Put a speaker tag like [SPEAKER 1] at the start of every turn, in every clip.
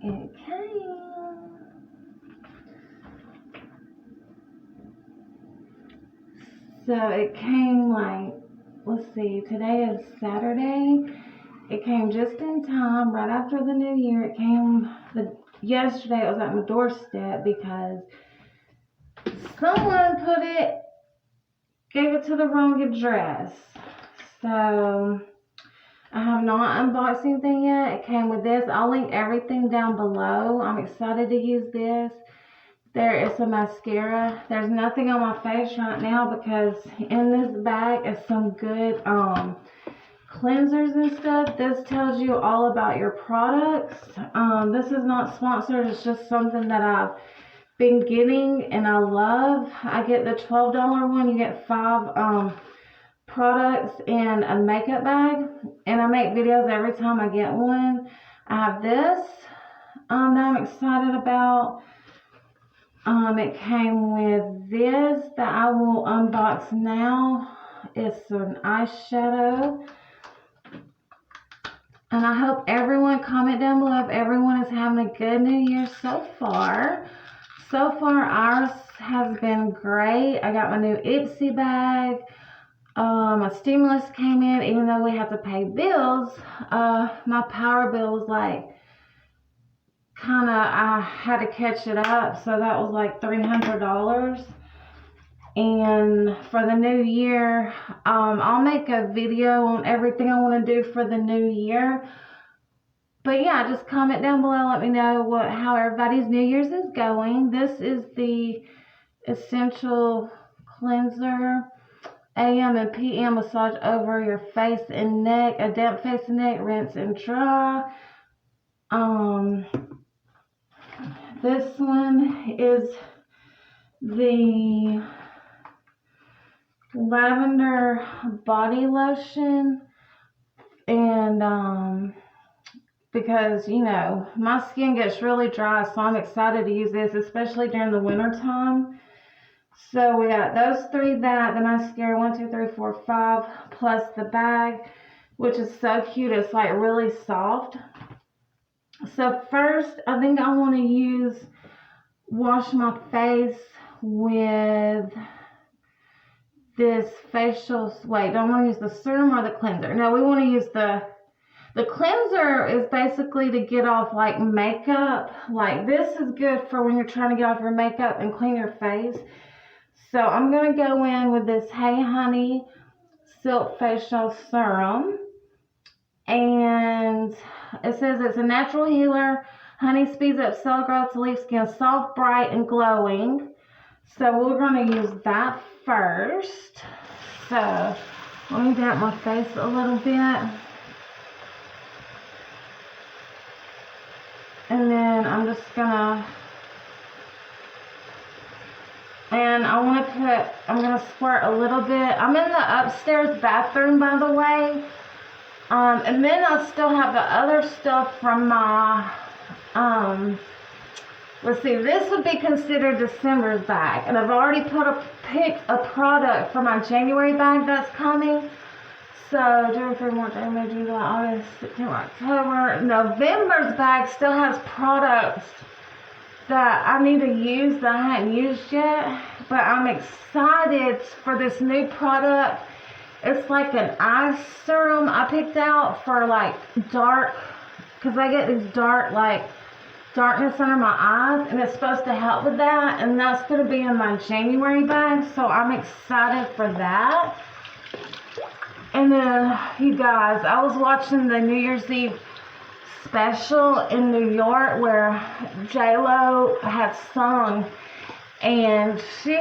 [SPEAKER 1] it came. So it came like, let's see, today is Saturday. It came just in time, right after the new year. It came, yesterday it was at my doorstep because someone gave it to the wrong address. So I have not unboxed anything yet. It came with this. I'll link everything down below. I'm excited to use this. There is some mascara. There's nothing on my face right now because in this bag is some good cleansers and stuff. This tells you all about your products. This is not sponsored. It's just something that I've been getting and I love. I get the $12 one. You get 5 products in a makeup bag, and I make videos every time I get one. I have this that I'm excited about. It came with this that I will unbox now. It's an eyeshadow. And I hope everyone, comment down below if everyone is having a good New Year so far. So far, ours has been great. I got my new Ipsy bag. My stimulus came in, even though we have to pay bills. My power bill was like, I had to catch it up. So that was like $300. And for the new year, I'll make a video on everything I want to do for the new year. But yeah, just comment down below. Let me know how everybody's New Year's is going. This is the Essential Cleanser. AM and PM massage over your face and neck. A damp face and neck, rinse and dry. This one is the Lavender body lotion, and because my skin gets really dry, so I'm excited to use this, especially during the winter time. So we got those 3, the mascara, 1, 2, 3, 4, 5, plus the bag, which is so cute. It's like really soft. So first, I think I want to wash my face with this facial, wait, do I want to use the serum or the cleanser? No, we want to use the cleanser is basically to get off like makeup. Like this is good for when you're trying to get off your makeup and clean your face. So I'm going to go in with this Hey Honey Silk Facial Serum. And it says it's a natural healer. Honey speeds up cell growth to leave skin soft, bright, and glowing. So we're going to use that first. So let me damp my face a little bit. And then I'm just going to... And I'm going to squirt a little bit. I'm in the upstairs bathroom, by the way. And then I still have the other stuff from my, let's see, this would be considered December's bag. And I've already picked a product for my January bag that's coming. So, January, February, March, April, May, July, August, September, October. November's bag still has products that I need to use that I hadn't used yet, but I'm excited for this new product. It's like an eye serum I picked out for like dark, because I get these darkness under my eyes, and it's supposed to help with that, and that's going to be in my January bag, so I'm excited for that. And then, you guys, I was watching the New Year's Eve special in New York where J-Lo had sung, and she's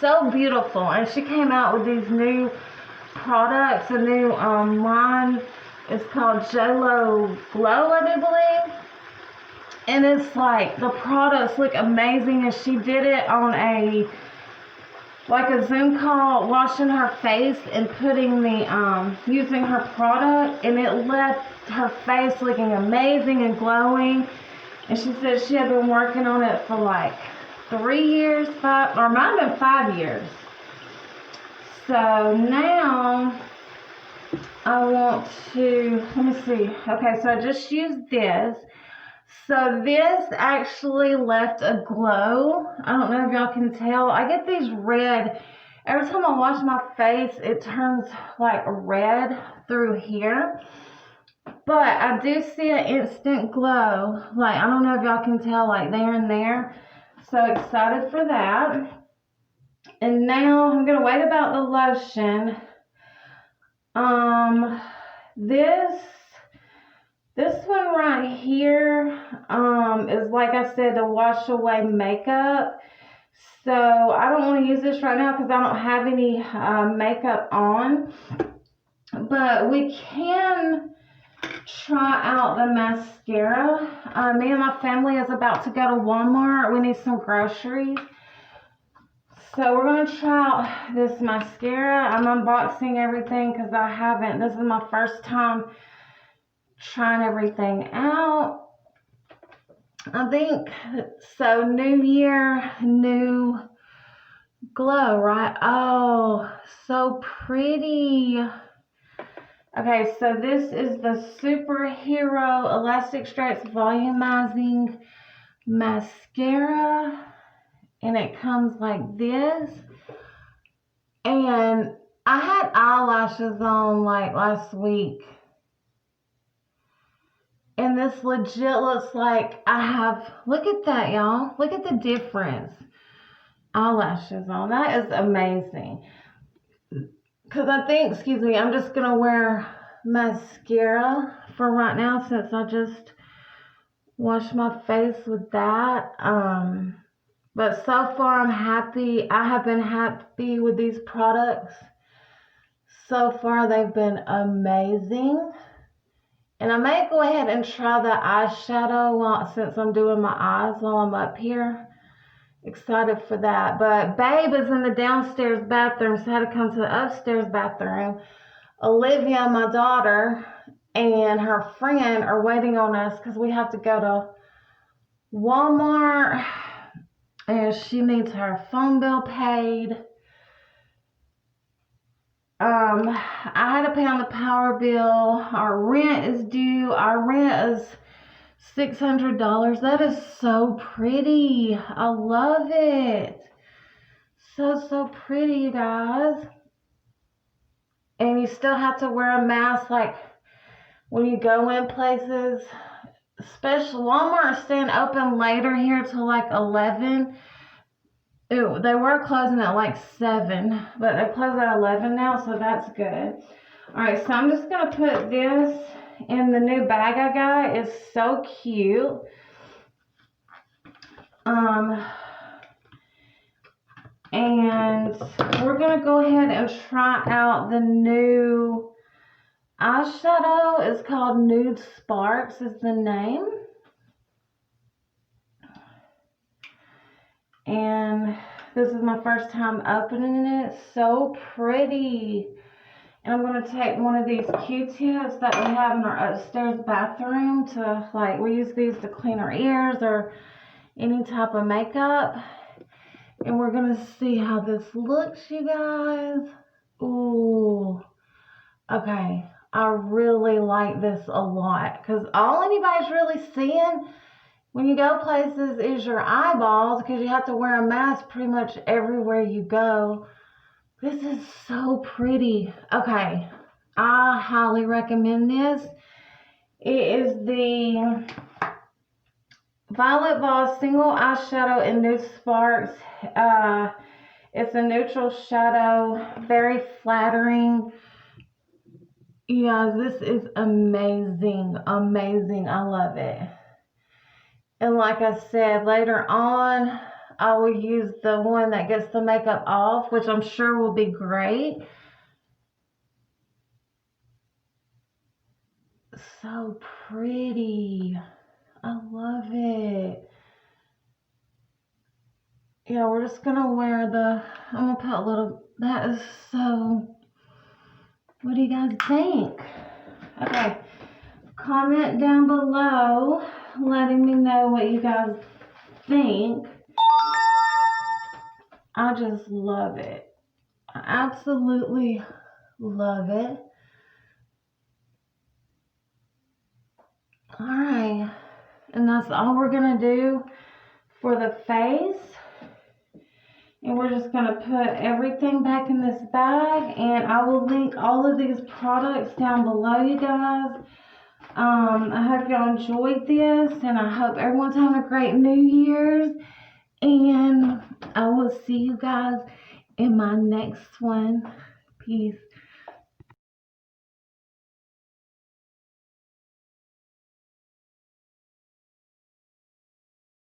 [SPEAKER 1] so beautiful, and she came out with these new products, a new line. It's called J-Lo Glow, I do believe, and it's like the products look amazing, and she did it on a Zoom call, washing her face and putting using her product, and it left her face looking amazing and glowing. And she said she had been working on it for like 3 years, 5, or might have been 5 years. So now I want to, let me see. Okay, so I just used this. So this actually left a glow. I don't know if y'all can tell. I get these red, every time I wash my face, it turns like red through here. But I do see an instant glow. Like, I don't know if y'all can tell, like there and there. So excited for that. And now I'm going to wait about the lotion. This one right here is, like I said, to wash away makeup. So I don't want to use this right now because I don't have any makeup on. But we can try out the mascara. Me and my family is about to go to Walmart. We need some groceries. So we're going to try out this mascara. I'm unboxing everything because I haven't. This is my first time trying everything out. I think so. New year, new glow, right? Oh, so pretty. Okay, so this is the Superhero Elastic Stretch Volumizing Mascara. And it comes like this. And I had eyelashes on like last week. And this legit looks like I have, look at that, y'all. Look at the difference. Eyelashes on. That is amazing. Because I think, excuse me, I'm just going to wear mascara for right now since I just washed my face with that. But so far I'm happy. I have been happy with these products. So far they've been amazing. And I may go ahead and try the eyeshadow since I'm doing my eyes while I'm up here. Excited for that. But Babe is in the downstairs bathroom, so I had to come to the upstairs bathroom. Olivia, my daughter, and her friend are waiting on us because we have to go to Walmart. And she needs her phone bill paid. I had to pay on the power bill. Our rent is due. Our rent is $600. That is so pretty. I love it. So pretty, you guys. And you still have to wear a mask like when you go in places. Especially Walmart is staying open later here till like 11. Ew, they were closing at like 7, but they close at 11 now, so that's good. Alright, so I'm just going to put this in the new bag I got. It's so cute. And we're going to go ahead and try out the new eyeshadow. It's called Nude Sparks is the name. And this is my first time opening it. So pretty. And I'm going to take one of these Q-tips that we have in our upstairs bathroom to, like, we use these to clean our ears or any type of makeup. And we're going to see how this looks, you guys. Ooh. Okay. I really like this a lot because all anybody's really seeing when you go places is your eyeballs because you have to wear a mask pretty much everywhere you go. This is so pretty. Okay, I highly recommend this. It is the Violet Voss Single Eyeshadow in Nude Sparks. It's a neutral shadow, very flattering. You guys, this is amazing, amazing. I love it. And like I said, later on, I will use the one that gets the makeup off, which I'm sure will be great. So pretty. I love it. Yeah, we're just going to wear I'm going to put a little, that is so, what do you guys think? Okay, comment down below letting me know what you guys think. I just love it. I absolutely love it. Alright, and that's all we're going to do for the face. And we're just going to put everything back in this bag, and I will link all of these products down below, you guys. I hope y'all enjoyed this, and I hope everyone's having a great New Year's, and I will see you guys in my next one. Peace.